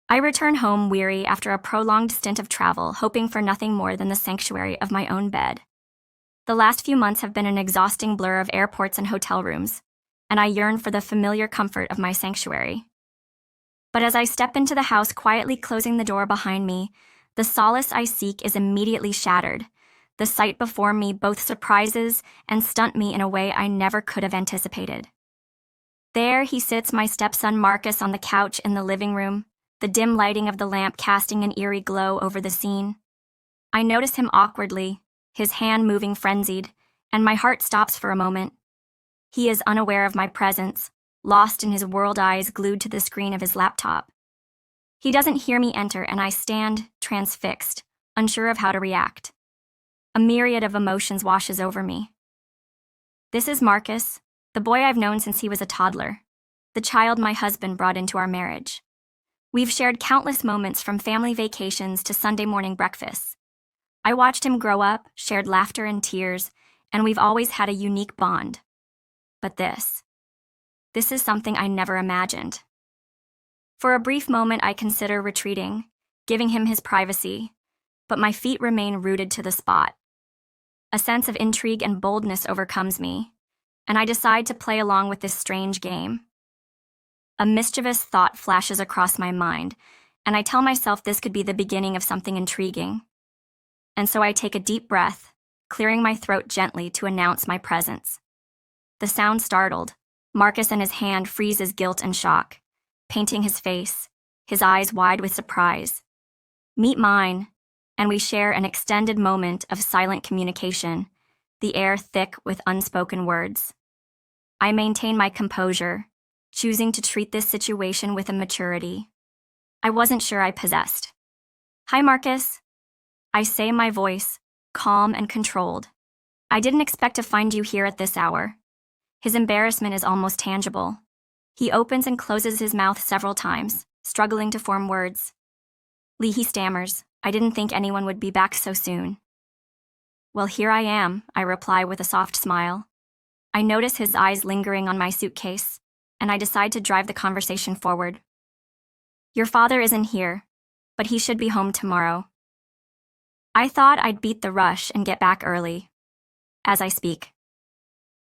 I return home weary after a prolonged stint of travel, hoping for nothing more than the sanctuary of my own bed. The last few months have been an exhausting blur of airports and hotel rooms, and I yearn for the familiar comfort of my sanctuary. But as I step into the house, quietly closing the door behind me, the solace I seek is immediately shattered. The sight before me both surprises and stunts me in a way I never could have anticipated. There he sits, my stepson Marcus, on the couch in the living room, the dim lighting of the lamp casting an eerie glow over the scene. I notice him awkwardly, his hand moving frenzied, and my heart stops for a moment. He is unaware of my presence, lost in his world, eyes glued to the screen of his laptop. He doesn't hear me enter, and I stand transfixed, unsure of how to react. A myriad of emotions washes over me. This is Marcus, the boy I've known since he was a toddler, the child my husband brought into our marriage. We've shared countless moments, from family vacations to Sunday morning breakfasts. I watched him grow up, shared laughter and tears, and we've always had a unique bond. But this is something I never imagined. For a brief moment, I consider retreating, giving him his privacy, but my feet remain rooted to the spot. A sense of intrigue and boldness overcomes me, and I decide to play along with this strange game. A mischievous thought flashes across my mind, and I tell myself this could be the beginning of something intriguing. And so I take a deep breath, clearing my throat gently to announce my presence. The sound startled Marcus, and his hand freezes guilt and shock, painting his face, his eyes wide with surprise. Meet mine, and we share an extended moment of silent communication, the air thick with unspoken words. I maintain my composure, choosing to treat this situation with a maturity I wasn't sure I possessed. "Hi, Marcus," I say, my voice calm and controlled. "I didn't expect to find you here at this hour." His embarrassment is almost tangible. He opens and closes his mouth several times, struggling to form words. "Lee," he stammers, "I didn't think anyone would be back so soon." "Well, here I am," I reply with a soft smile. I notice his eyes lingering on my suitcase, and I decide to drive the conversation forward. "Your father isn't here, but he should be home tomorrow." I thought I'd beat the rush and get back early. As I speak,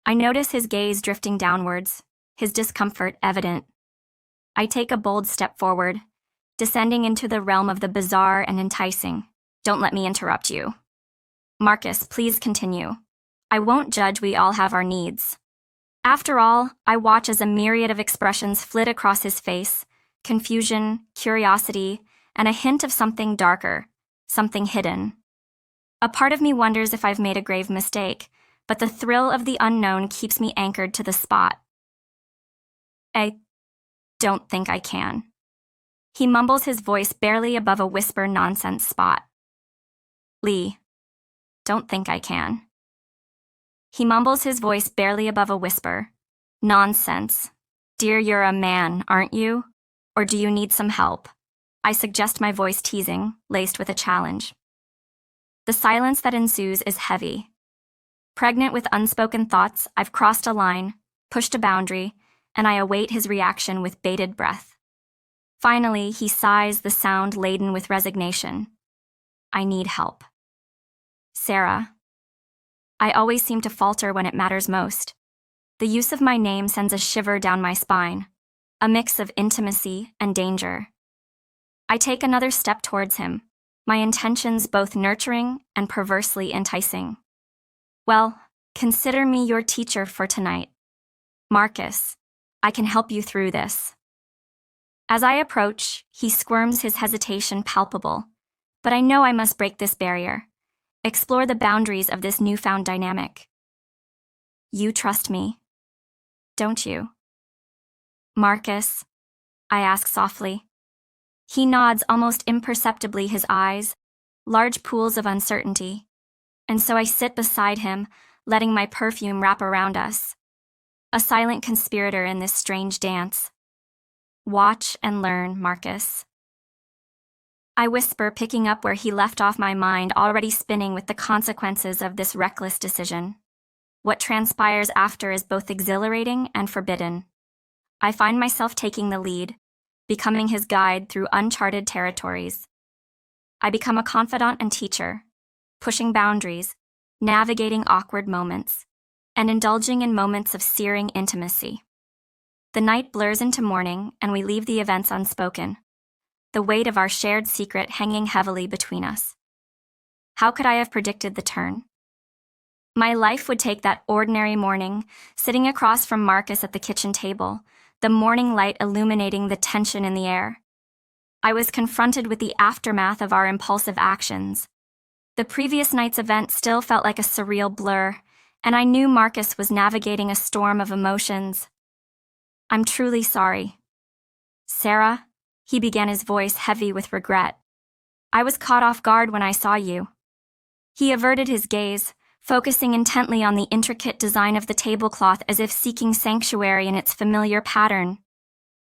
I notice his gaze drifting downwards, his discomfort evident. I take a bold step forward, descending into the realm of the bizarre and enticing. "Don't let me interrupt you." "Marcus, please continue. I won't judge, we all have our needs." After all, I watch as a myriad of expressions flit across his face: confusion, curiosity, and a hint of something darker, something hidden. A part of me wonders if I've made a grave mistake, but the thrill of the unknown keeps me anchored to the spot. "I don't think I can." He mumbles, his voice barely above a whisper. "Nonsense, Spot." "Lee, don't think I can." He mumbles, his voice barely above a whisper. "Nonsense. Dear, you're a man, aren't you? Or do you need some help?" I suggest, my voice teasing, laced with a challenge. The silence that ensues is heavy. Pregnant with unspoken thoughts, I've crossed a line, pushed a boundary, and I await his reaction with bated breath. Finally, he sighs, the sound laden with resignation. "I need help. Sarah." I always seem to falter when it matters most. The use of my name sends a shiver down my spine, a mix of intimacy and danger. I take another step towards him, my intentions both nurturing and perversely enticing. "Well, consider me your teacher for tonight. Marcus, I can help you through this." As I approach, he squirms, his hesitation palpable, but I know I must break this barrier, explore the boundaries of this newfound dynamic. "You trust me, don't you?" "Marcus?" I ask softly. He nods almost imperceptibly, his eyes large pools of uncertainty, and so I sit beside him, letting my perfume wrap around us, a silent conspirator in this strange dance. "Watch and learn, Marcus." I whisper, picking up where he left off, my mind already spinning with the consequences of this reckless decision. What transpires after is both exhilarating and forbidden. I find myself taking the lead, becoming his guide through uncharted territories. I become a confidant and teacher, pushing boundaries, navigating awkward moments, and indulging in moments of searing intimacy. The night blurs into morning, and we leave the events unspoken, the weight of our shared secret hanging heavily between us. How could I have predicted the turn? My life would take that ordinary morning, sitting across from Marcus at the kitchen table, the morning light illuminating the tension in the air. I was confronted with the aftermath of our impulsive actions. The previous night's event still felt like a surreal blur, and I knew Marcus was navigating a storm of emotions. I'm truly sorry. Sarah, he began, his voice heavy with regret. I was caught off guard when I saw you. He averted his gaze, focusing intently on the intricate design of the tablecloth as if seeking sanctuary in its familiar pattern.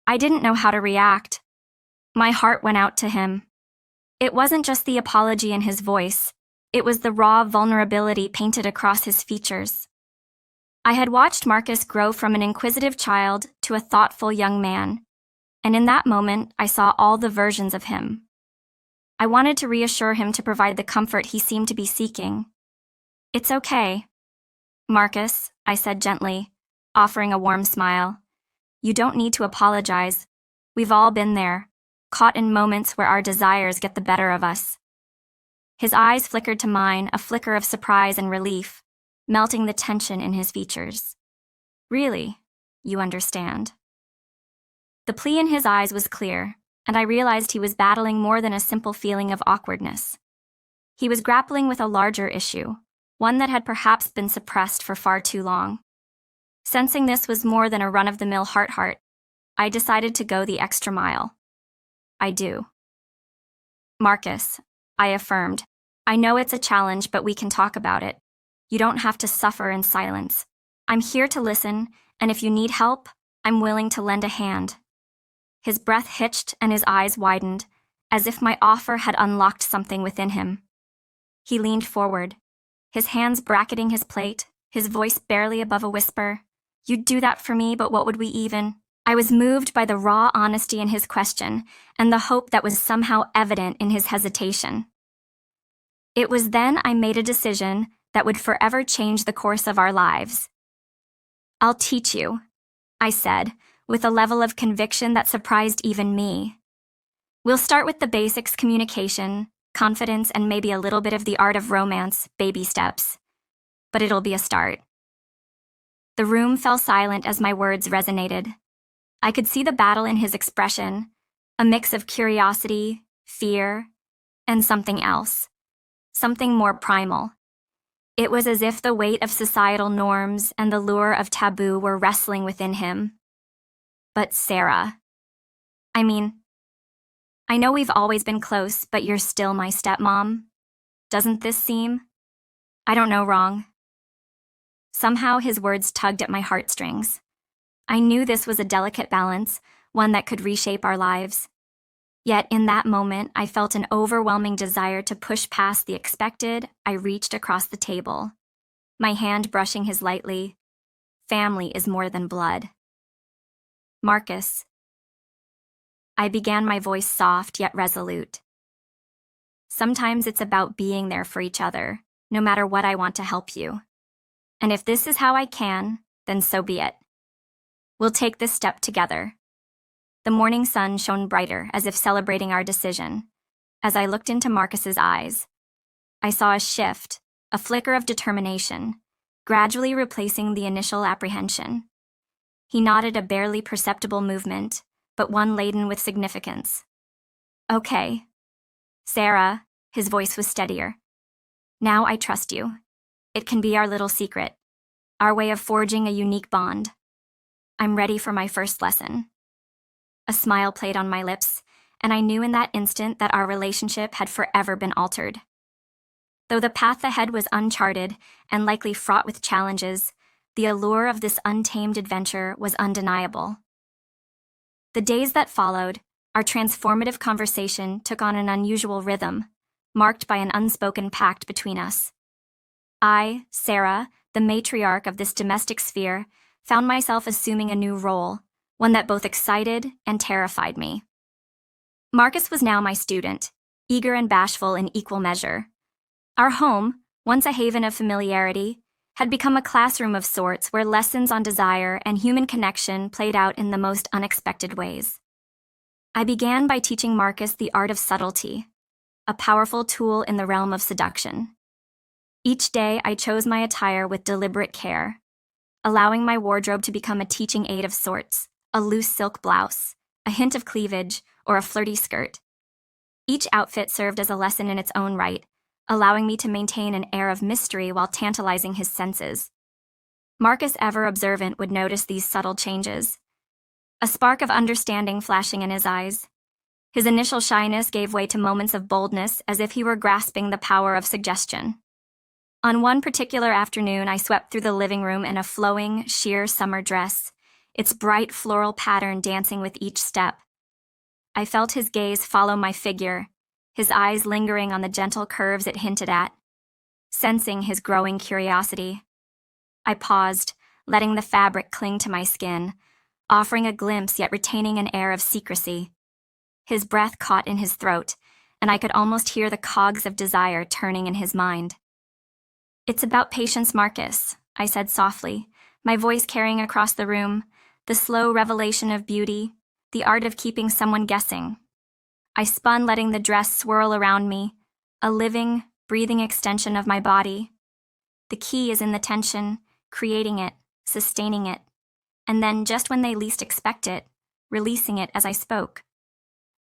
I didn't know how to react. My heart went out to him. It wasn't just the apology in his voice, it was the raw vulnerability painted across his features. I had watched Marcus grow from an inquisitive child to a thoughtful young man, and in that moment I saw all the versions of him. I wanted to reassure him to provide the comfort he seemed to be seeking. It's okay, Marcus, I said gently, offering a warm smile. You don't need to apologize. We've all been there, caught in moments where our desires get the better of us. His eyes flickered to mine, a flicker of surprise and relief, melting the tension in his features. Really, you understand. The plea in his eyes was clear, and I realized he was battling more than a simple feeling of awkwardness. He was grappling with a larger issue, one that had perhaps been suppressed for far too long. Sensing this was more than a run-of-the-mill heart-heart, I decided to go the extra mile. I do. Marcus, I affirmed, I know it's a challenge, but we can talk about it. You don't have to suffer in silence. I'm here to listen, and if you need help, I'm willing to lend a hand. His breath hitched and his eyes widened, as if my offer had unlocked something within him. He leaned forward, his hands bracketing his plate, his voice barely above a whisper. You'd do that for me, but what would we even? I was moved by the raw honesty in his question and the hope that was somehow evident in his hesitation. It was then I made a decision that would forever change the course of our lives. I'll teach you, I said, with a level of conviction that surprised even me. We'll start with the basics: communication, confidence, and maybe a little bit of the art of romance, baby steps. But it'll be a start. The room fell silent as my words resonated. I could see the battle in his expression, a mix of curiosity, fear, and something else, something more primal. It was as if the weight of societal norms and the lure of taboo were wrestling within him. But Sarah, I know we've always been close, but you're still my stepmom. Doesn't this seem, I don't know, wrong? Somehow his words tugged at my heartstrings. I knew this was a delicate balance, one that could reshape our lives. Yet in that moment, I felt an overwhelming desire to push past the expected. I reached across the table, my hand brushing his lightly. Family is more than blood. Marcus. I began, my voice soft yet resolute. Sometimes it's about being there for each other, no matter what. I want to help you. And if this is how I can, then so be it. We'll take this step together. The morning sun shone brighter, as if celebrating our decision. As I looked into Marcus's eyes, I saw a shift, a flicker of determination, gradually replacing the initial apprehension. He nodded, a barely perceptible movement, but one laden with significance. Okay. Sarah, his voice was steadier. Now I trust you. It can be our little secret, our way of forging a unique bond. I'm ready for my first lesson. A smile played on my lips, and I knew in that instant that our relationship had forever been altered. Though the path ahead was uncharted and likely fraught with challenges, the allure of this untamed adventure was undeniable. The days that followed, our transformative conversation took on an unusual rhythm, marked by an unspoken pact between us. I, Sarah, the matriarch of this domestic sphere, found myself assuming a new role, one that both excited and terrified me. Marcus was now my student, eager and bashful in equal measure. Our home, once a haven of familiarity, had become a classroom of sorts where lessons on desire and human connection played out in the most unexpected ways. I began by teaching Marcus the art of subtlety, a powerful tool in the realm of seduction. Each day, I chose my attire with deliberate care, allowing my wardrobe to become a teaching aid of sorts, a loose silk blouse, a hint of cleavage, or a flirty skirt. Each outfit served as a lesson in its own right, allowing me to maintain an air of mystery while tantalizing his senses. Marcus, ever observant, would notice these subtle changes, a spark of understanding flashing in his eyes. His initial shyness gave way to moments of boldness, as if he were grasping the power of suggestion. On one particular afternoon, I swept through the living room in a flowing, sheer summer dress, its bright floral pattern dancing with each step. I felt his gaze follow my figure, his eyes lingering on the gentle curves it hinted at. Sensing his growing curiosity, I paused, letting the fabric cling to my skin, offering a glimpse yet retaining an air of secrecy. His breath caught in his throat, and I could almost hear the cogs of desire turning in his mind. "It's about patience, Marcus," I said softly, my voice carrying across the room, the slow revelation of beauty, the art of keeping someone guessing. I spun, letting the dress swirl around me, a living, breathing extension of my body. The key is in the tension, creating it, sustaining it, and then, just when they least expect it, releasing it as I spoke.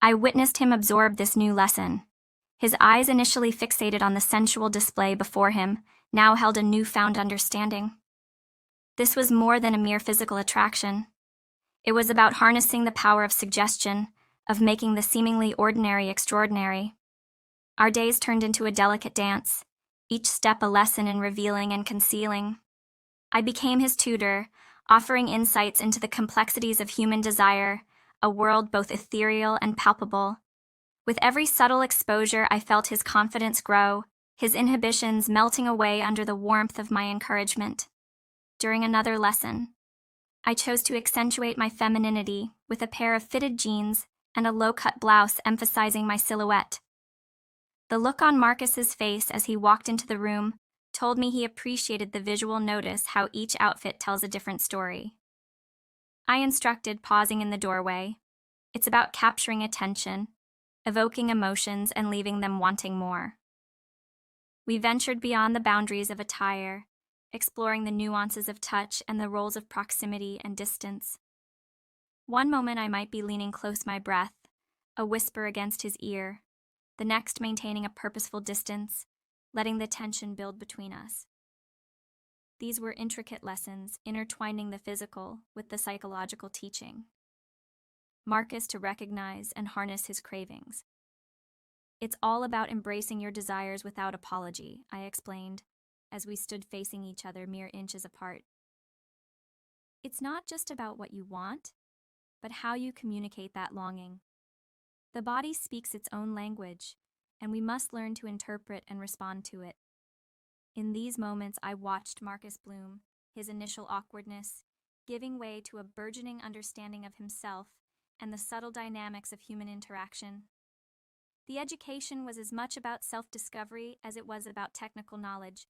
I witnessed him absorb this new lesson. His eyes, initially fixated on the sensual display before him, now held a newfound understanding. This was more than a mere physical attraction. It was about harnessing the power of suggestion, of making the seemingly ordinary extraordinary. Our days turned into a delicate dance, each step a lesson in revealing and concealing. I became his tutor, offering insights into the complexities of human desire, a world both ethereal and palpable. With every subtle exposure, I felt his confidence grow, his inhibitions melting away under the warmth of my encouragement. During another lesson, I chose to accentuate my femininity with a pair of fitted jeans and a low-cut blouse emphasizing my silhouette. The look on Marcus's face as he walked into the room told me he appreciated the visual notice how each outfit tells a different story. I instructed, pausing in the doorway. "It's about capturing attention, evoking emotions, and leaving them wanting more." We ventured beyond the boundaries of attire, exploring the nuances of touch and the roles of proximity and distance. One moment I might be leaning close, my breath, a whisper against his ear, the next maintaining a purposeful distance, letting the tension build between us. These were intricate lessons, intertwining the physical with the psychological teaching. Marcus to recognize and harness his cravings. "It's all about embracing your desires without apology," I explained, as we stood facing each other mere inches apart. "It's not just about what you want, but how you communicate that longing. The body speaks its own language, and we must learn to interpret and respond to it." In these moments, I watched Marcus bloom, his initial awkwardness giving way to a burgeoning understanding of himself and the subtle dynamics of human interaction. The education was as much about self-discovery as it was about technical knowledge,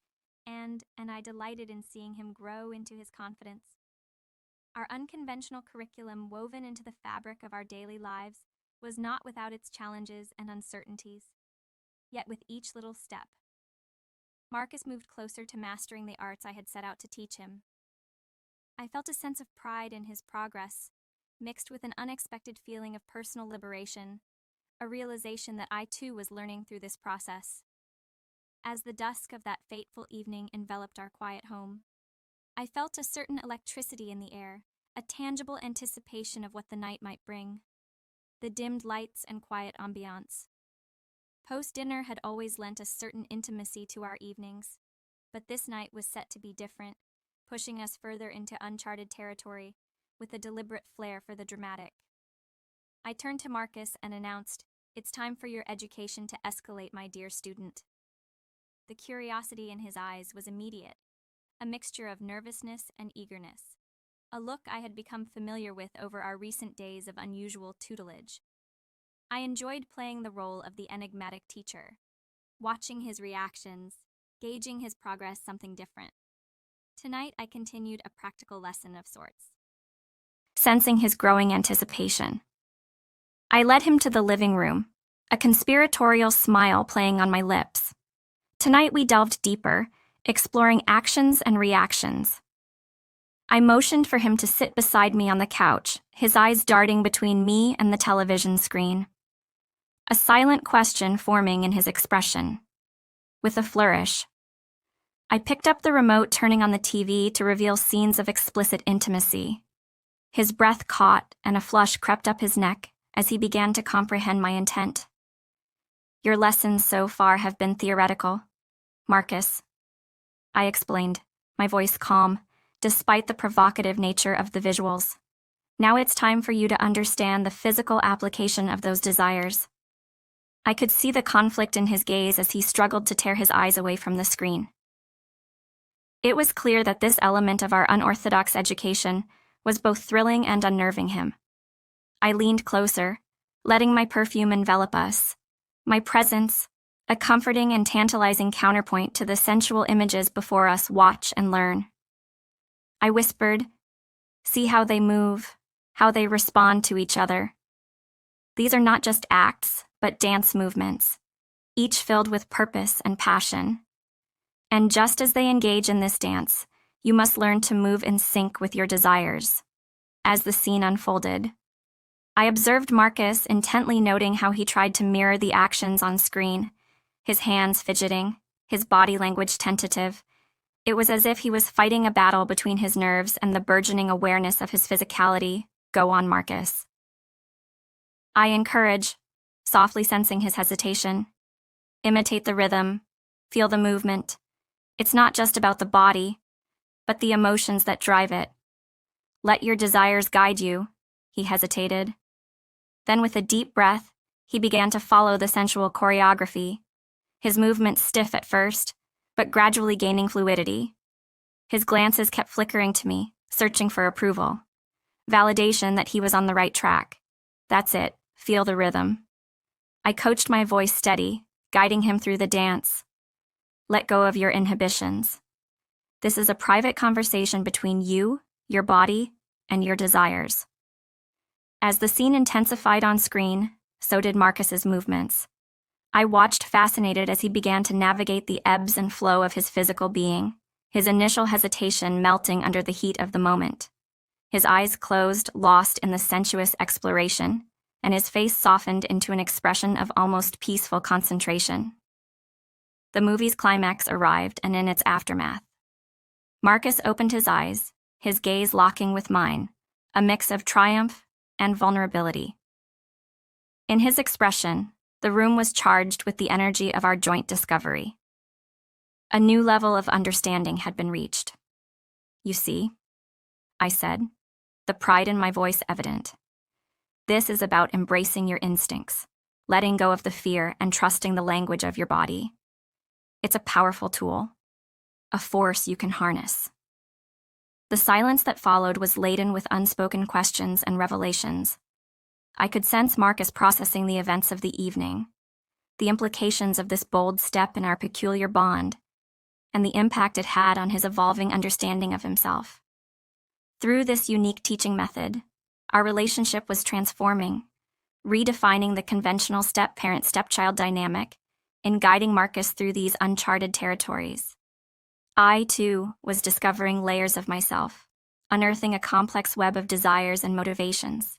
and I delighted in seeing him grow into his confidence. Our unconventional curriculum, woven into the fabric of our daily lives, was not without its challenges and uncertainties. Yet with each little step, Marcus moved closer to mastering the arts I had set out to teach him. I felt a sense of pride in his progress, mixed with an unexpected feeling of personal liberation, a realization that I too was learning through this process. As the dusk of that fateful evening enveloped our quiet home, I felt a certain electricity in the air, a tangible anticipation of what the night might bring. The dimmed lights and quiet ambiance. Post-dinner had always lent a certain intimacy to our evenings, but this night was set to be different, pushing us further into uncharted territory, with a deliberate flair for the dramatic. I turned to Marcus and announced, "It's time for your education to escalate, my dear student." The curiosity in his eyes was immediate, a mixture of nervousness and eagerness. a look I had become familiar with over our recent days of unusual tutelage. I enjoyed playing the role of the enigmatic teacher, watching his reactions, gauging his progress something different. Tonight, I continued a practical lesson of sorts, sensing his growing anticipation. I led him to the living room, a conspiratorial smile playing on my lips. Tonight we delved deeper, exploring actions and reactions. I motioned for him to sit beside me on the couch, his eyes darting between me and the television screen. A silent question forming in his expression. With a flourish, I picked up the remote, turning on the TV to reveal scenes of explicit intimacy. His breath caught and a flush crept up his neck as he began to comprehend my intent. Your lessons so far have been theoretical, Marcus, I explained, my voice calm, despite the provocative nature of the visuals. Now it's time for you to understand the physical application of those desires. I could see the conflict in his gaze as he struggled to tear his eyes away from the screen. It was clear that this element of our unorthodox education was both thrilling and unnerving him. I leaned closer, letting my perfume envelop us, my presence, a comforting and tantalizing counterpoint to the sensual images before us. Watch and learn. I whispered, see how they move, how they respond to each other. These are not just acts, but dance movements, each filled with purpose and passion. And just as they engage in this dance, you must learn to move in sync with your desires. As the scene unfolded, I observed Marcus intently, noting how he tried to mirror the actions on screen, his hands fidgeting, his body language tentative. It was as if he was fighting a battle between his nerves and the burgeoning awareness of his physicality. Go on, Marcus, I encourage, softly sensing his hesitation. Imitate the rhythm, feel the movement. It's not just about the body, but the emotions that drive it. Let your desires guide you, he hesitated. Then with a deep breath, he began to follow the sensual choreography, his movements stiff at first, but gradually gaining fluidity. His glances kept flickering to me, searching for approval. Validation that he was on the right track. That's it, feel the rhythm. I coached my voice steady, guiding him through the dance. Let go of your inhibitions. This is a private conversation between you, your body, and your desires. As the scene intensified on screen, so did Marcus's movements. I watched fascinated as he began to navigate the ebbs and flow of his physical being, his initial hesitation melting under the heat of the moment. His eyes closed, lost in the sensuous exploration, and his face softened into an expression of almost peaceful concentration. The movie's climax arrived, and in its aftermath, Marcus opened his eyes, his gaze locking with mine, a mix of triumph and vulnerability. In his expression, the room was charged with the energy of our joint discovery. A new level of understanding had been reached. You see, I said, the pride in my voice evident. This is about embracing your instincts, letting go of the fear and trusting the language of your body. It's a powerful tool, a force you can harness. The silence that followed was laden with unspoken questions and revelations. I could sense Marcus processing the events of the evening, the implications of this bold step in our peculiar bond, and the impact it had on his evolving understanding of himself. Through this unique teaching method, our relationship was transforming, redefining the conventional step-parent-stepchild dynamic in guiding Marcus through these uncharted territories. I, too, was discovering layers of myself, unearthing a complex web of desires and motivations.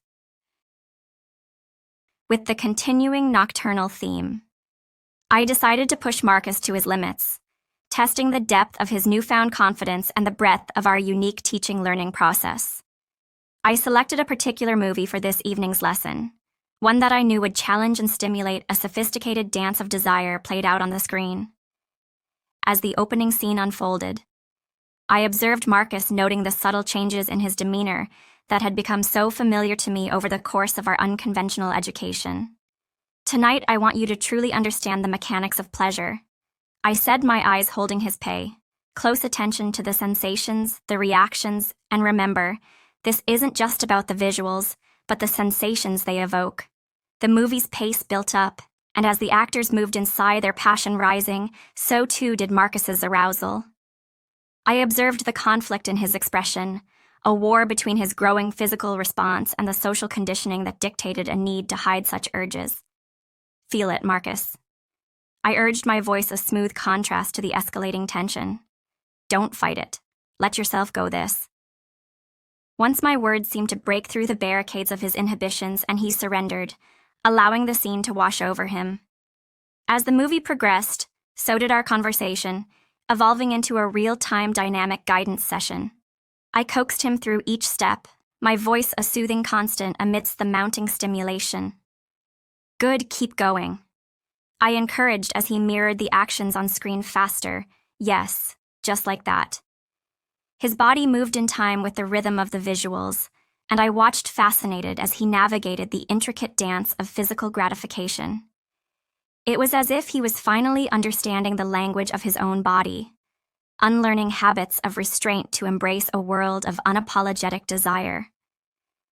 With the continuing nocturnal theme, I decided to push Marcus to his limits, testing the depth of his newfound confidence and the breadth of our unique teaching-learning process. I selected a particular movie for this evening's lesson, one that I knew would challenge and stimulate a sophisticated dance of desire played out on the screen. As the opening scene unfolded, I observed Marcus noting the subtle changes in his demeanor that had become so familiar to me over the course of our unconventional education. Tonight, I want you to truly understand the mechanics of pleasure, I said, my eyes holding his pay. Close attention to the sensations, the reactions, and remember, This isn't just about the visuals, but the sensations they evoke. The movie's pace built up, and as the actors moved inside, their passion rising, so too did Marcus's arousal. I observed the conflict in his expression, a war between his growing physical response and the social conditioning that dictated a need to hide such urges. Feel it, Marcus. I urged, my voice a smooth contrast to the escalating tension. Don't fight it. Let yourself go this. Once my words seemed to break through the barricades of his inhibitions and he surrendered, allowing the scene to wash over him. As the movie progressed, so did our conversation, evolving into a real-time dynamic guidance session. I coaxed him through each step, my voice a soothing constant amidst the mounting stimulation. Good, keep going. I encouraged as he mirrored the actions on screen faster. Yes, just like that. His body moved in time with the rhythm of the visuals, and I watched fascinated as he navigated the intricate dance of physical gratification. It was as if he was finally understanding the language of his own body, unlearning habits of restraint to embrace a world of unapologetic desire.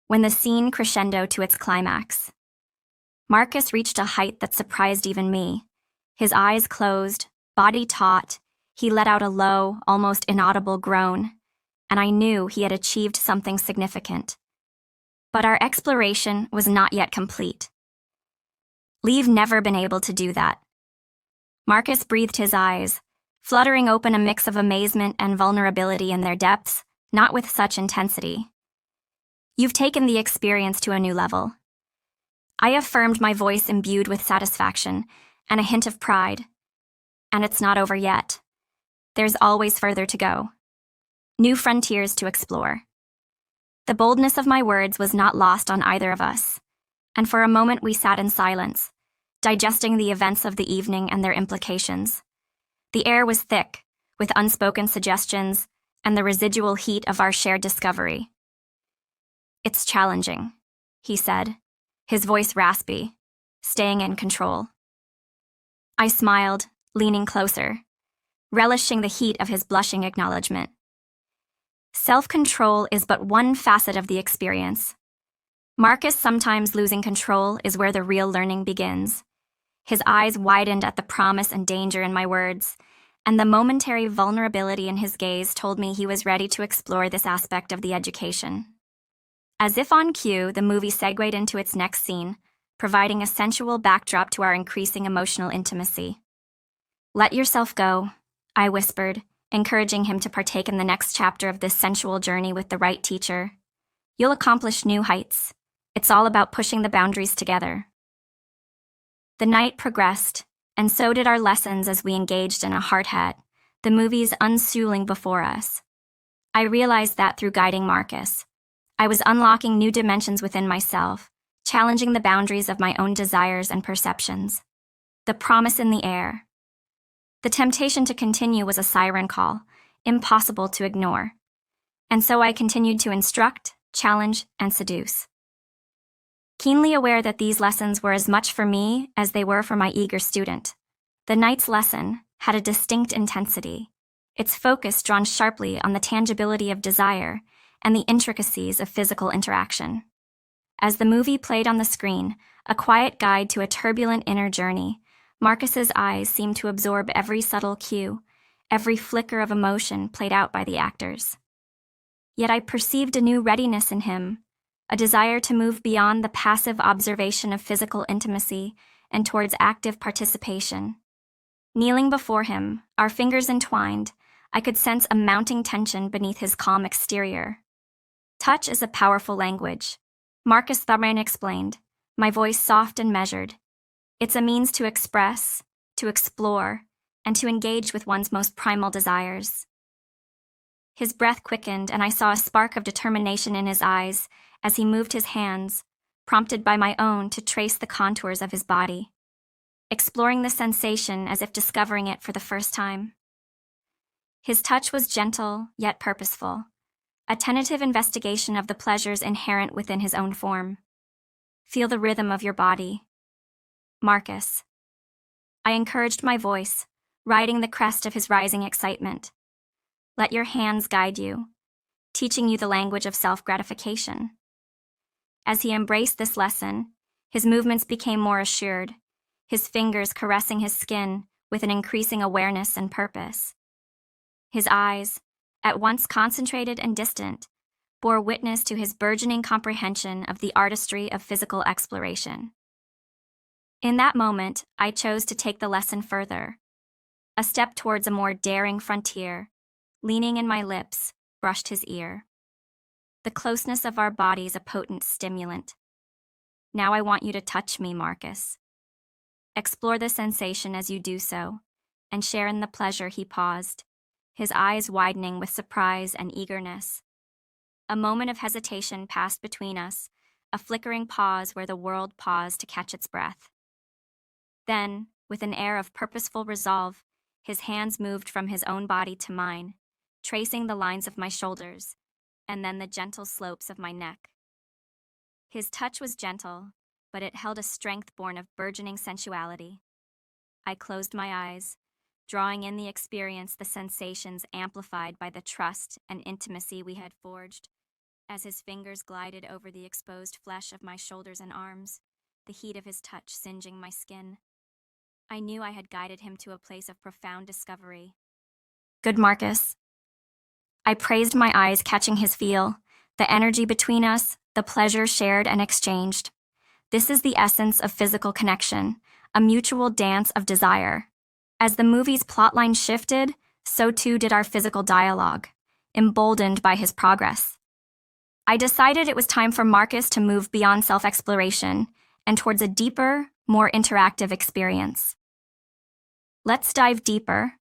When the scene crescendoed to its climax, Marcus reached a height that surprised even me. His eyes closed, body taut, he let out a low, almost inaudible groan, and I knew he had achieved something significant. But our exploration was not yet complete. We've never been able to do that. Marcus breathed his eyes, fluttering open, a mix of amazement and vulnerability in their depths, not with such intensity. You've taken the experience to a new level. I affirmed, my voice imbued with satisfaction and a hint of pride. And it's not over yet. There's always further to go. New frontiers to explore. The boldness of my words was not lost on either of us, and for a moment we sat in silence, digesting the events of the evening and their implications. The air was thick, with unspoken suggestions and the residual heat of our shared discovery. It's challenging, he said, his voice raspy, staying in control. I smiled, leaning closer, relishing the heat of his blushing acknowledgement. Self-control is but one facet of the experience. Marcus, sometimes losing control is where the real learning begins. His eyes widened at the promise and danger in my words, and the momentary vulnerability in his gaze told me he was ready to explore this aspect of the education. As if on cue, the movie segued into its next scene, providing a sensual backdrop to our increasing emotional intimacy. Let yourself go, I whispered, encouraging him to partake in the next chapter of this sensual journey with the right teacher. You'll accomplish new heights. It's all about pushing the boundaries together. The night progressed, and so did our lessons as we engaged in a hard hat, the movies unsealing before us. I realized that through guiding Marcus, I was unlocking new dimensions within myself, challenging the boundaries of my own desires and perceptions. The promise in the air. The temptation to continue was a siren call, impossible to ignore. And so I continued to instruct, challenge, and seduce. Keenly aware that these lessons were as much for me as they were for my eager student, the night's lesson had a distinct intensity, its focus drawn sharply on the tangibility of desire and the intricacies of physical interaction. As the movie played on the screen, a quiet guide to a turbulent inner journey, Marcus's eyes seemed to absorb every subtle cue, every flicker of emotion played out by the actors. Yet I perceived a new readiness in him, a desire to move beyond the passive observation of physical intimacy and towards active participation. Kneeling before him, our fingers entwined, I could sense a mounting tension beneath his calm exterior. Touch is a powerful language, Marcus Thurman explained, my voice soft and measured. It's a means to express, to explore, and to engage with one's most primal desires. His breath quickened, and I saw a spark of determination in his eyes as he moved his hands, prompted by my own, to trace the contours of his body, exploring the sensation as if discovering it for the first time. His touch was gentle, yet purposeful, a tentative investigation of the pleasures inherent within his own form. Feel the rhythm of your body. Marcus. I encouraged my voice, riding the crest of his rising excitement. Let your hands guide you, teaching you the language of self-gratification. As he embraced this lesson, his movements became more assured, his fingers caressing his skin with an increasing awareness and purpose. His eyes, at once concentrated and distant, bore witness to his burgeoning comprehension of the artistry of physical exploration. In that moment, I chose to take the lesson further, a step towards a more daring frontier. Leaning in my lips, brushed his ear. The closeness of our bodies a potent stimulant. Now I want you to touch me, Marcus. Explore the sensation as you do so, and share in the pleasure. He paused, his eyes widening with surprise and eagerness. A moment of hesitation passed between us, a flickering pause where the world paused to catch its breath. Then, with an air of purposeful resolve, his hands moved from his own body to mine, tracing the lines of my shoulders, and then the gentle slopes of my neck. His touch was gentle, but it held a strength born of burgeoning sensuality. I closed my eyes, drawing in the experience, the sensations amplified by the trust and intimacy we had forged. As his fingers glided over the exposed flesh of my shoulders and arms, the heat of his touch singeing my skin, I knew I had guided him to a place of profound discovery. Good Marcus. I praised, my eyes catching his feel, the energy between us, the pleasure shared and exchanged. This is the essence of physical connection, a mutual dance of desire. As the movie's plotline shifted, so too did our physical dialogue, emboldened by his progress. I decided it was time for Marcus to move beyond self-exploration and towards a deeper, more interactive experience. Let's dive deeper,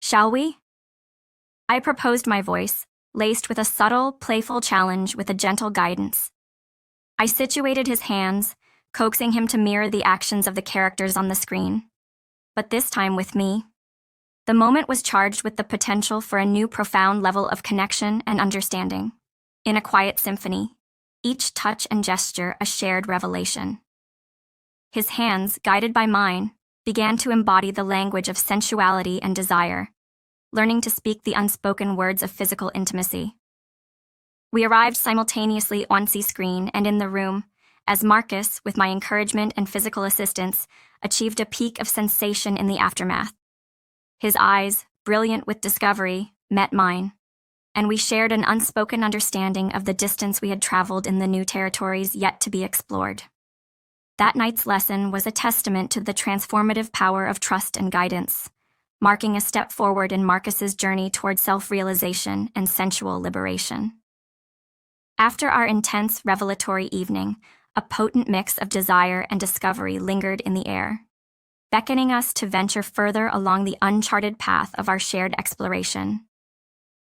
shall we? I proposed, my voice, laced with a subtle, playful challenge with a gentle guidance. I situated his hands, coaxing him to mirror the actions of the characters on the screen. But this time with me. The moment was charged with the potential for a new profound level of connection and understanding. In a quiet symphony, each touch and gesture a shared revelation. His hands, guided by mine, began to embody the language of sensuality and desire, learning to speak the unspoken words of physical intimacy. We arrived simultaneously on screen and in the room, as Marcus, with my encouragement and physical assistance, achieved a peak of sensation in the aftermath. His eyes, brilliant with discovery, met mine, and we shared an unspoken understanding of the distance we had traveled in the new territories yet to be explored. That night's lesson was a testament to the transformative power of trust and guidance, marking a step forward in Marcus's journey toward self-realization and sensual liberation. After our intense revelatory evening, a potent mix of desire and discovery lingered in the air, beckoning us to venture further along the uncharted path of our shared exploration.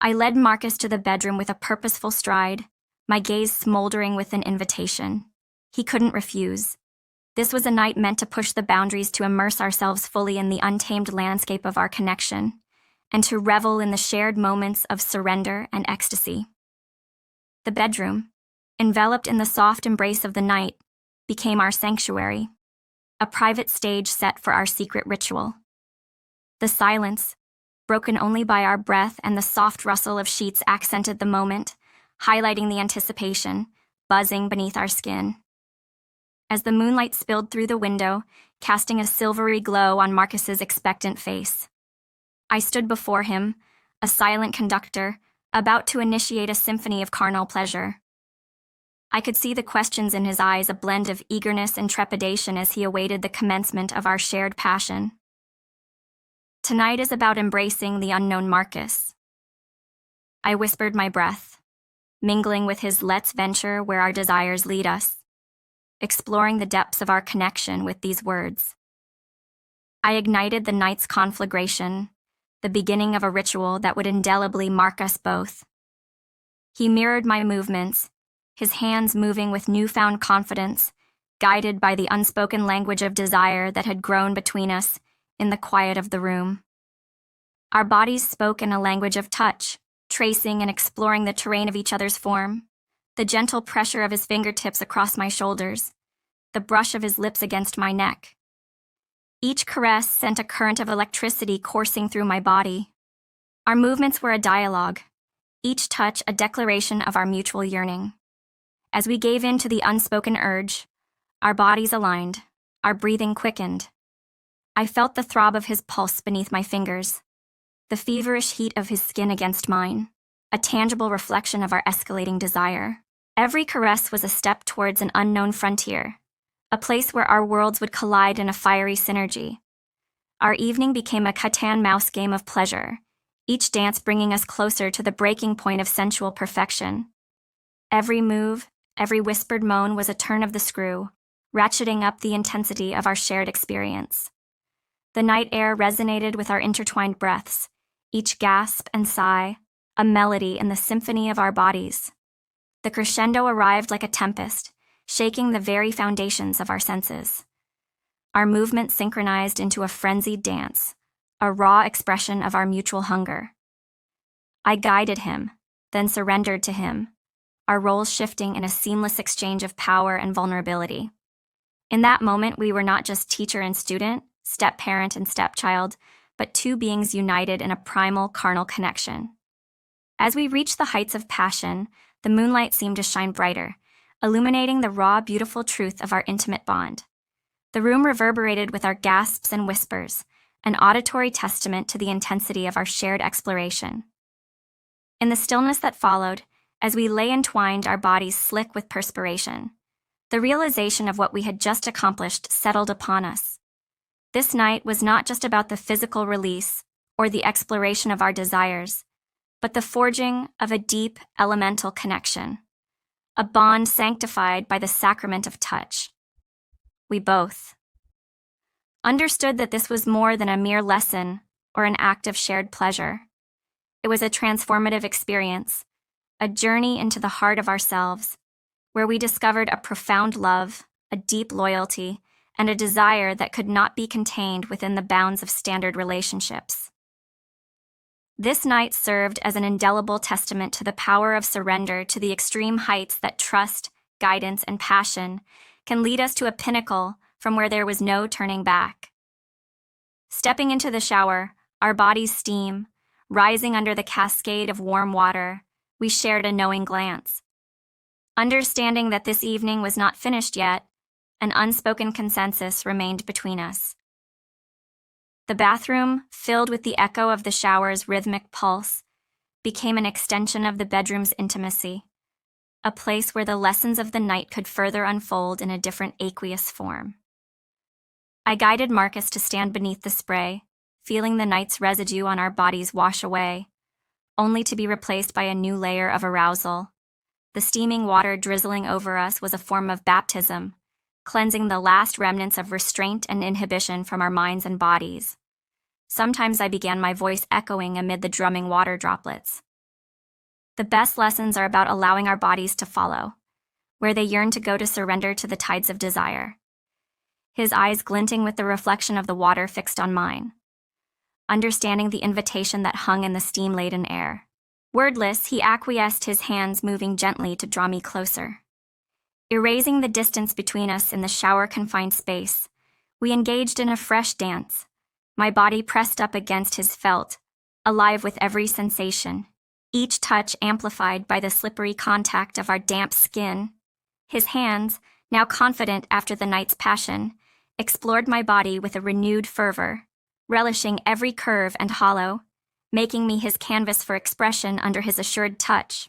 I led Marcus to the bedroom with a purposeful stride, my gaze smoldering with an invitation. He couldn't refuse. This was a night meant to push the boundaries, to immerse ourselves fully in the untamed landscape of our connection, and to revel in the shared moments of surrender and ecstasy. The bedroom, enveloped in the soft embrace of the night, became our sanctuary, a private stage set for our secret ritual. The silence, broken only by our breath and the soft rustle of sheets, accented the moment, highlighting the anticipation, buzzing beneath our skin. As the moonlight spilled through the window, casting a silvery glow on Marcus's expectant face, I stood before him, a silent conductor, about to initiate a symphony of carnal pleasure. I could see the questions in his eyes, a blend of eagerness and trepidation as he awaited the commencement of our shared passion. Tonight is about embracing the unknown Marcus. I whispered, my breath, mingling with his "let's venture where our desires lead us," exploring the depths of our connection with these words. I ignited the night's conflagration, the beginning of a ritual that would indelibly mark us both. He mirrored my movements, his hands moving with newfound confidence, guided by the unspoken language of desire that had grown between us in the quiet of the room. Our bodies spoke in a language of touch, tracing and exploring the terrain of each other's form, the gentle pressure of his fingertips across my shoulders, the brush of his lips against my neck. Each caress sent a current of electricity coursing through my body. Our movements were a dialogue, each touch a declaration of our mutual yearning. As we gave in to the unspoken urge, our bodies aligned, our breathing quickened. I felt the throb of his pulse beneath my fingers, the feverish heat of his skin against mine, a tangible reflection of our escalating desire. Every caress was a step towards an unknown frontier, a place where our worlds would collide in a fiery synergy. Our evening became a cat-and-mouse game of pleasure, each dance bringing us closer to the breaking point of sensual perfection. Every move, every whispered moan was a turn of the screw, ratcheting up the intensity of our shared experience. The night air resonated with our intertwined breaths, each gasp and sigh, a melody in the symphony of our bodies. The crescendo arrived like a tempest, shaking the very foundations of our senses. Our movements synchronized into a frenzied dance, a raw expression of our mutual hunger. I guided him, then surrendered to him, our roles shifting in a seamless exchange of power and vulnerability. In that moment, we were not just teacher and student, step-parent and stepchild, but two beings united in a primal carnal connection. As we reached the heights of passion, the moonlight seemed to shine brighter, illuminating the raw, beautiful truth of our intimate bond. The room reverberated with our gasps and whispers, an auditory testament to the intensity of our shared exploration. In the stillness that followed, as we lay entwined, our bodies slick with perspiration, the realization of what we had just accomplished settled upon us. This night was not just about the physical release or the exploration of our desires, but the forging of a deep, elemental connection, a bond sanctified by the sacrament of touch. We both understood that this was more than a mere lesson or an act of shared pleasure. It was a transformative experience, a journey into the heart of ourselves, where we discovered a profound love, a deep loyalty, and a desire that could not be contained within the bounds of standard relationships. This night served as an indelible testament to the power of surrender to the extreme heights that trust, guidance, and passion can lead us to a pinnacle from where there was no turning back. Stepping into the shower, our bodies steam, rising under the cascade of warm water, we shared a knowing glance. Understanding that this evening was not finished yet, an unspoken consensus remained between us. The bathroom, filled with the echo of the shower's rhythmic pulse, became an extension of the bedroom's intimacy, a place where the lessons of the night could further unfold in a different aqueous form. I guided Marcus to stand beneath the spray, feeling the night's residue on our bodies wash away, only to be replaced by a new layer of arousal. The steaming water drizzling over us was a form of baptism, cleansing the last remnants of restraint and inhibition from our minds and bodies. Sometimes I began my voice echoing amid the drumming water droplets. The best lessons are about allowing our bodies to follow, where they yearn to go to surrender to the tides of desire. His eyes glinting with the reflection of the water fixed on mine, understanding the invitation that hung in the steam-laden air. Wordless, he acquiesced, his hands moving gently to draw me closer. Erasing the distance between us in the shower-confined space, we engaged in a fresh dance, my body pressed up against his felt, alive with every sensation, each touch amplified by the slippery contact of our damp skin. His hands, now confident after the night's passion, explored my body with a renewed fervor, relishing every curve and hollow, making me his canvas for expression under his assured touch.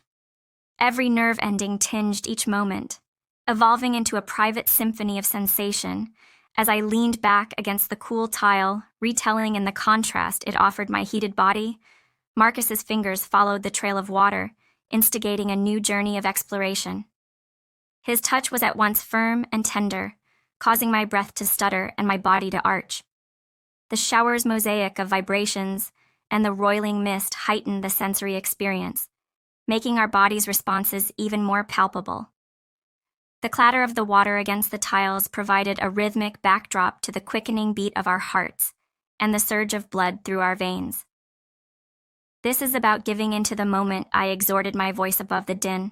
Every nerve ending tinged each moment, evolving into a private symphony of sensation as I leaned back against the cool tile, retelling in the contrast it offered my heated body. Marcus's fingers followed the trail of water, instigating a new journey of exploration. His touch was at once firm and tender, causing my breath to stutter and my body to arch. The shower's mosaic of vibrations and the roiling mist heightened the sensory experience, making our bodies' responses even more palpable. The clatter of the water against the tiles provided a rhythmic backdrop to the quickening beat of our hearts and the surge of blood through our veins. This is about giving into the moment, I exhorted, my voice above the din.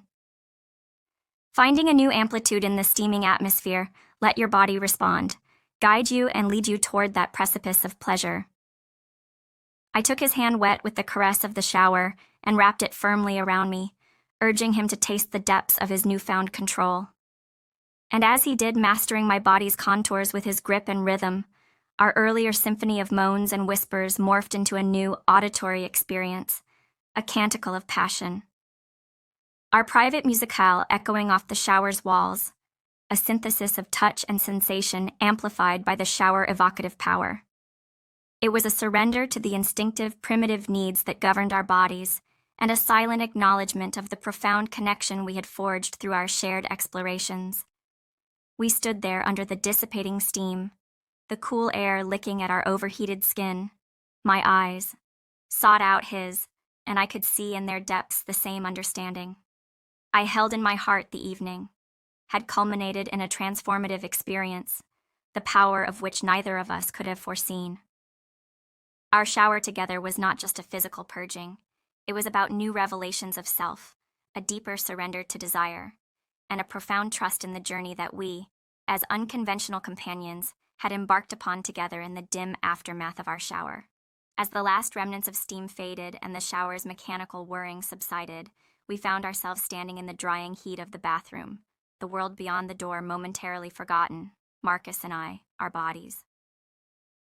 Finding a new amplitude in the steaming atmosphere, let your body respond, guide you and lead you toward that precipice of pleasure. I took his hand wet with the caress of the shower and wrapped it firmly around me, urging him to taste the depths of his newfound control. And as he did, mastering my body's contours with his grip and rhythm, our earlier symphony of moans and whispers morphed into a new auditory experience, a canticle of passion. Our private musicale echoing off the shower's walls, a synthesis of touch and sensation amplified by the shower evocative power. It was a surrender to the instinctive, primitive needs that governed our bodies, and a silent acknowledgement of the profound connection we had forged through our shared explorations. We stood there under the dissipating steam, the cool air licking at our overheated skin. My eyes sought out his, and I could see in their depths the same understanding. I held in my heart the evening, had culminated in a transformative experience, the power of which neither of us could have foreseen. Our shower together was not just a physical purging. It was about new revelations of self, a deeper surrender to desire, and a profound trust in the journey that we, as unconventional companions, had embarked upon together in the dim aftermath of our shower. As the last remnants of steam faded and the shower's mechanical whirring subsided, we found ourselves standing in the drying heat of the bathroom, the world beyond the door momentarily forgotten, Marcus and I, our bodies.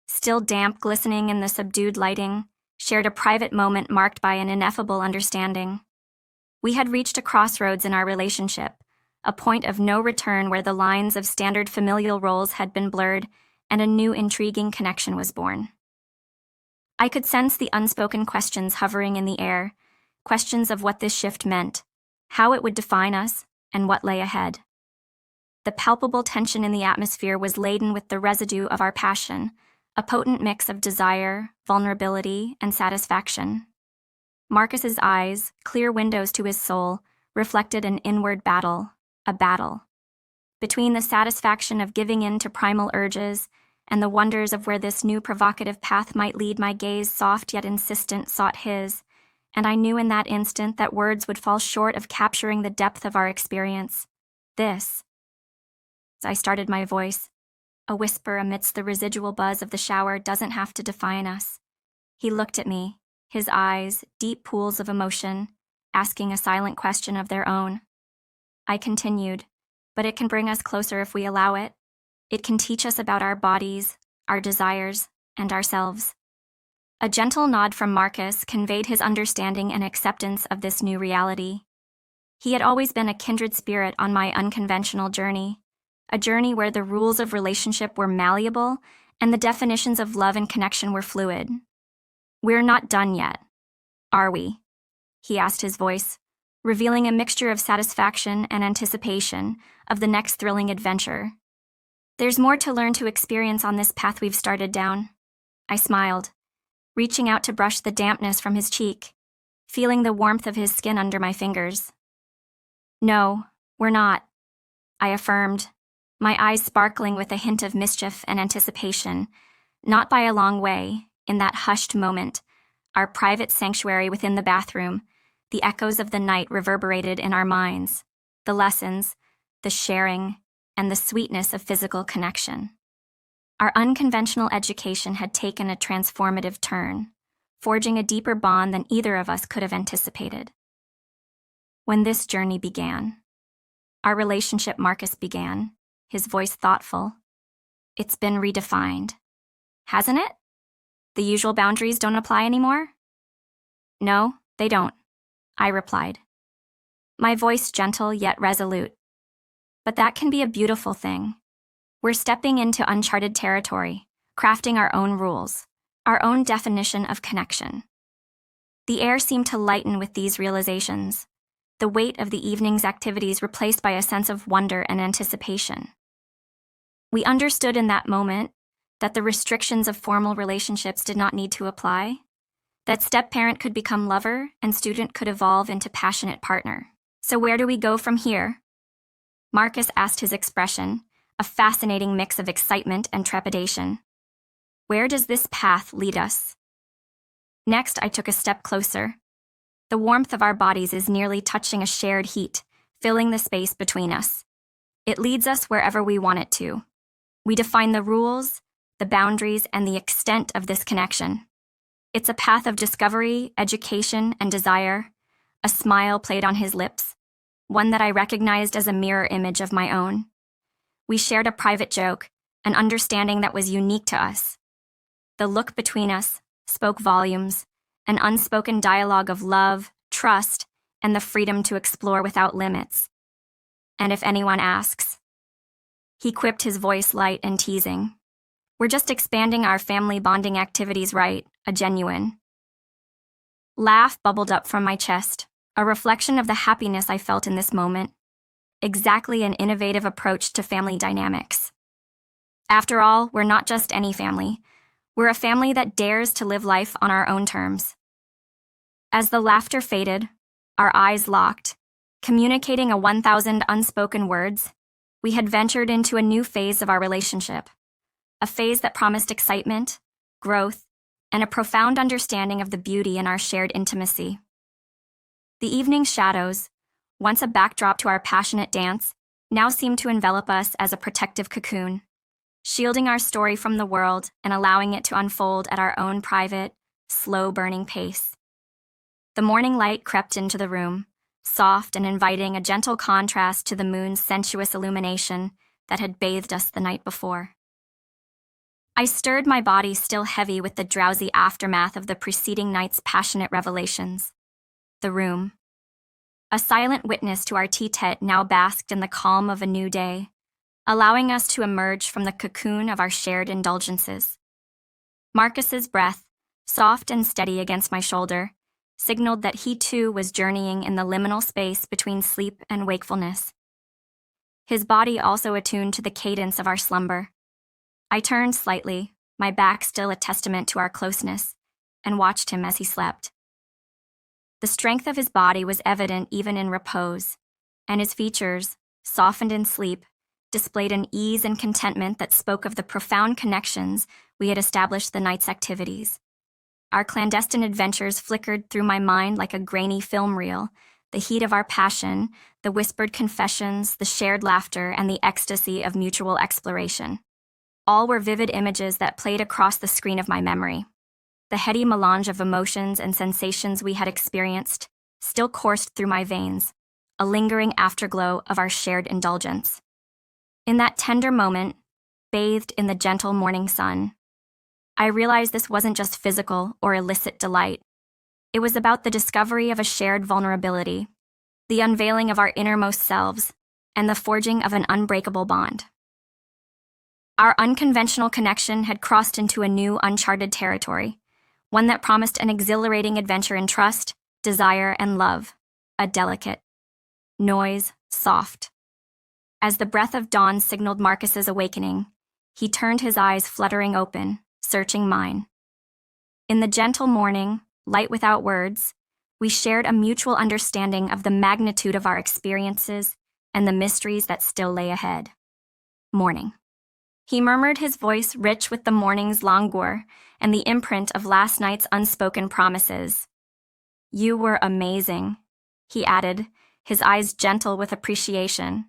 Still damp, glistening in the subdued lighting, shared a private moment marked by an ineffable understanding. We had reached a crossroads in our relationship, a point of no return where the lines of standard familial roles had been blurred and a new intriguing connection was born. I could sense the unspoken questions hovering in the air, questions of what this shift meant, how it would define us, and what lay ahead. The palpable tension in the atmosphere was laden with the residue of our passion, a potent mix of desire, vulnerability, and satisfaction. Marcus's eyes, clear windows to his soul, reflected an inward battle, a battle. Between the satisfaction of giving in to primal urges and the wonders of where this new provocative path might lead, my gaze, soft yet insistent, sought his, and I knew in that instant that words would fall short of capturing the depth of our experience. This. As I started my voice, a whisper amidst the residual buzz of the shower doesn't have to define us. He looked at me, his eyes, deep pools of emotion, asking a silent question of their own. I continued, but it can bring us closer if we allow it. It can teach us about our bodies, our desires, and ourselves. A gentle nod from Marcus conveyed his understanding and acceptance of this new reality. He had always been a kindred spirit on my unconventional journey, a journey where the rules of relationship were malleable and the definitions of love and connection were fluid. "We're not done yet, are we?" he asked, his voice revealing a mixture of satisfaction and anticipation of the next thrilling adventure. "There's more to learn, to experience on this path we've started down." I smiled, reaching out to brush the dampness from his cheek, feeling the warmth of his skin under my fingers. "No, we're not," I affirmed, my eyes sparkling with a hint of mischief and anticipation. Not by a long way. In that hushed moment, our private sanctuary within the bathroom, the echoes of the night reverberated in our minds, the lessons, the sharing, and the sweetness of physical connection. Our unconventional education had taken a transformative turn, forging a deeper bond than either of us could have anticipated. When this journey began, our relationship, Marcus began, his voice thoughtful, "It's been redefined, hasn't it? The usual boundaries don't apply anymore?" "No, they don't," I replied, my voice gentle yet resolute. "But that can be a beautiful thing. We're stepping into uncharted territory, crafting our own rules, our own definition of connection." The air seemed to lighten with these realizations, the weight of the evening's activities replaced by a sense of wonder and anticipation. We understood in that moment that the restrictions of formal relationships did not need to apply, that step-parent could become lover and student could evolve into passionate partner. "So where do we go from here?" Marcus asked, his expression a fascinating mix of excitement and trepidation. "Where does this path lead us?" Next, I took a step closer. The warmth of our bodies is nearly touching a shared heat, filling the space between us. It leads us wherever we want it to. We define the rules, the boundaries, and the extent of this connection. It's a path of discovery, education, and desire. A smile played on his lips, one that I recognized as a mirror image of my own. We shared a private joke, an understanding that was unique to us. The look between us spoke volumes, an unspoken dialogue of love, trust, and the freedom to explore without limits. And if anyone asks, he quipped, his voice light and teasing, we're just expanding our family bonding activities, right? A genuine laugh bubbled up from my chest, a reflection of the happiness I felt in this moment. Exactly an innovative approach to family dynamics. After all, we're not just any family. We're a family that dares to live life on our own terms. As the laughter faded, our eyes locked, communicating 1,000 unspoken words. We had ventured into a new phase of our relationship, a phase that promised excitement, growth, and a profound understanding of the beauty in our shared intimacy. The evening shadows, once a backdrop to our passionate dance, now seemed to envelop us as a protective cocoon, shielding our story from the world and allowing it to unfold at our own private, slow-burning pace. The morning light crept into the room, soft and inviting, a gentle contrast to the moon's sensuous illumination that had bathed us the night before. I stirred, my body still heavy with the drowsy aftermath of the preceding night's passionate revelations. The room, a silent witness to our tete-a-tete, now basked in the calm of a new day, allowing us to emerge from the cocoon of our shared indulgences. Marcus's breath, soft and steady against my shoulder, signaled that he too was journeying in the liminal space between sleep and wakefulness. His body also attuned to the cadence of our slumber. I turned slightly, my back still a testament to our closeness, and watched him as he slept. The strength of his body was evident even in repose, and his features, softened in sleep, displayed an ease and contentment that spoke of the profound connections we had established the night's activities. Our clandestine adventures flickered through my mind like a grainy film reel, the heat of our passion, the whispered confessions, the shared laughter, and the ecstasy of mutual exploration. All were vivid images that played across the screen of my memory. The heady melange of emotions and sensations we had experienced still coursed through my veins, a lingering afterglow of our shared indulgence. In that tender moment, bathed in the gentle morning sun, I realized this wasn't just physical or illicit delight. It was about the discovery of a shared vulnerability, the unveiling of our innermost selves, and the forging of an unbreakable bond. Our unconventional connection had crossed into a new, uncharted territory, one that promised an exhilarating adventure in trust, desire, and love, a delicate noise, soft. As the breath of dawn signaled Marcus's awakening, he turned, his eyes fluttering open, searching mine. In the gentle morning, light without words, we shared a mutual understanding of the magnitude of our experiences and the mysteries that still lay ahead. Morning. He murmured, his voice rich with the morning's languor and the imprint of last night's unspoken promises. You were amazing, he added, his eyes gentle with appreciation.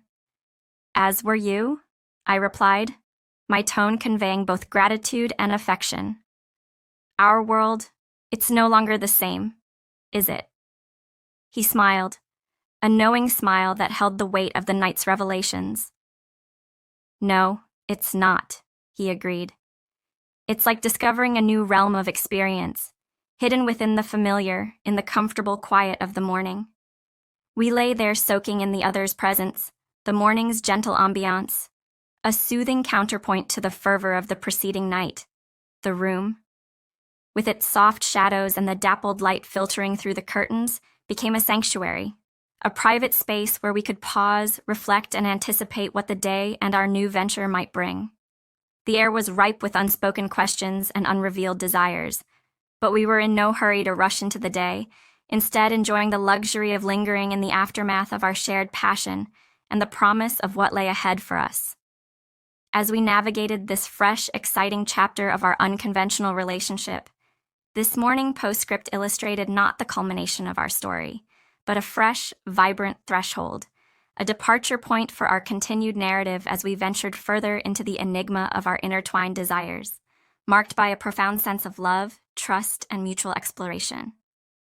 As were you, I replied, my tone conveying both gratitude and affection. Our world, it's no longer the same, is it? He smiled, a knowing smile that held the weight of the night's revelations. No, it's not, he agreed. It's like discovering a new realm of experience, hidden within the familiar, in the comfortable quiet of the morning. We lay there soaking in the other's presence, the morning's gentle ambiance, a soothing counterpoint to the fervor of the preceding night. The room, with its soft shadows and the dappled light filtering through the curtains, became a sanctuary, a private space where we could pause, reflect, and anticipate what the day and our new venture might bring. The air was ripe with unspoken questions and unrevealed desires, but we were in no hurry to rush into the day, instead enjoying the luxury of lingering in the aftermath of our shared passion and the promise of what lay ahead for us. As we navigated this fresh, exciting chapter of our unconventional relationship, this morning postscript illustrated not the culmination of our story, but a fresh, vibrant threshold, a departure point for our continued narrative as we ventured further into the enigma of our intertwined desires, marked by a profound sense of love, trust, and mutual exploration.